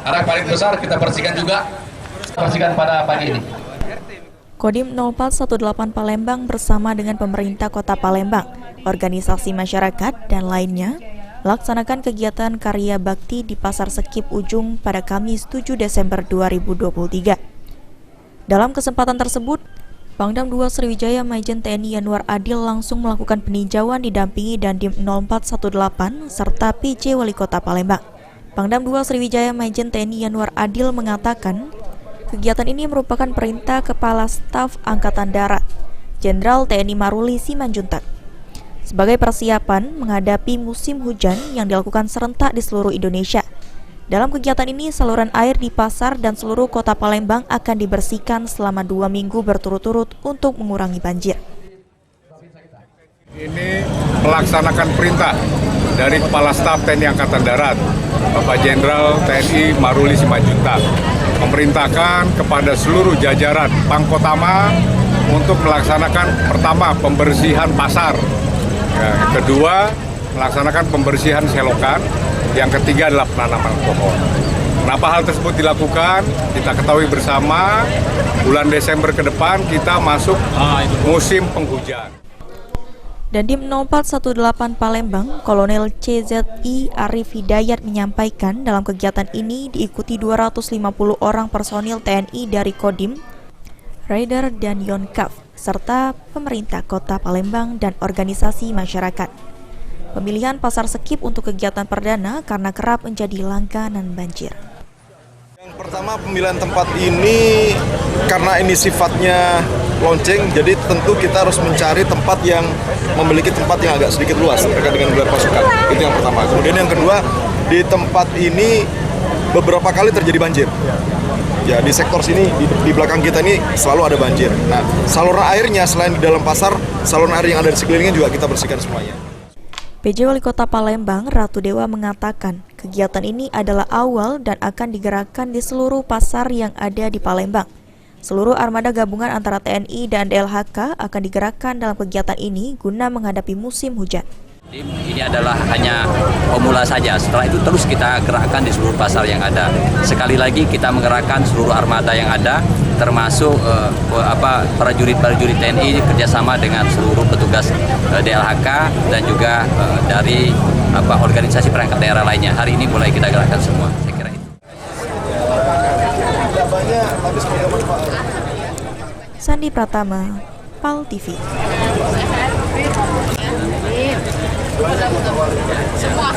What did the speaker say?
Anak paling besar kita bersihkan juga, bersihkan pada pagi ini. Kodim 0418 Palembang bersama dengan pemerintah Kota Palembang, organisasi masyarakat, dan lainnya melaksanakan kegiatan karya bakti di Pasar Sekip Ujung pada Kamis 7 Desember 2023. Dalam kesempatan tersebut, Pangdam 2 Sriwijaya Majen TNI Yanuar Adil langsung melakukan peninjauan didampingi Dandim 0418 serta PJ Wali Kota Palembang. Pangdam 2 Sriwijaya Majen TNI Yanuar Adil mengatakan, kegiatan ini merupakan perintah Kepala Staf Angkatan Darat, Jenderal TNI Maruli Simanjuntak, sebagai persiapan menghadapi musim hujan yang dilakukan serentak di seluruh Indonesia. Dalam kegiatan ini, saluran air di pasar dan seluruh kota Palembang akan dibersihkan selama 2 minggu berturut-turut untuk mengurangi banjir. Ini melaksanakan perintah dari Kepala Staf TNI Angkatan Darat, Bapak Jenderal TNI Maruli Simanjuntak, memerintahkan kepada seluruh jajaran Pangkotama untuk melaksanakan pertama pembersihan pasar, yang kedua melaksanakan pembersihan selokan, yang ketiga adalah penanaman pohon. Kenapa hal tersebut dilakukan? Kita ketahui bersama bulan Desember ke depan kita masuk musim penghujan. Dandim 0418 Palembang, Kolonel CZI Arif Hidayat menyampaikan dalam kegiatan ini diikuti 250 orang personil TNI dari Kodim, Raider, dan Yonkaf, serta pemerintah Kota Palembang dan organisasi masyarakat. Pemilihan Pasar Sekip untuk kegiatan perdana karena kerap menjadi langganan banjir. Yang pertama, pemilihan tempat ini karena ini sifatnya lonceng, jadi tentu kita harus mencari tempat yang memiliki tempat yang agak sedikit luas terkait dengan gelar pasukan. Itu yang pertama. Kemudian yang kedua, di tempat ini beberapa kali terjadi banjir. Ya, di sektor sini, di belakang kita ini selalu ada banjir. Nah, saluran airnya selain di dalam pasar, saluran air yang ada di sekelilingnya juga kita bersihkan semuanya. PJ Wali Kota Palembang, Ratu Dewa mengatakan, kegiatan ini adalah awal dan akan digerakkan di seluruh pasar yang ada di Palembang. Seluruh armada gabungan antara TNI dan DLHK akan digerakkan dalam kegiatan ini guna menghadapi musim hujan. Ini adalah hanya pemula saja, setelah itu terus kita gerakkan di seluruh pasar yang ada. Sekali lagi kita menggerakkan seluruh armada yang ada, termasuk prajurit-prajurit TNI kerjasama dengan seluruh petugas DLHK dan juga dari organisasi perangkat daerah lainnya. Hari ini mulai kita gerakkan semua, saya kira itu. Sandi Pratama, PAL TV. Semua.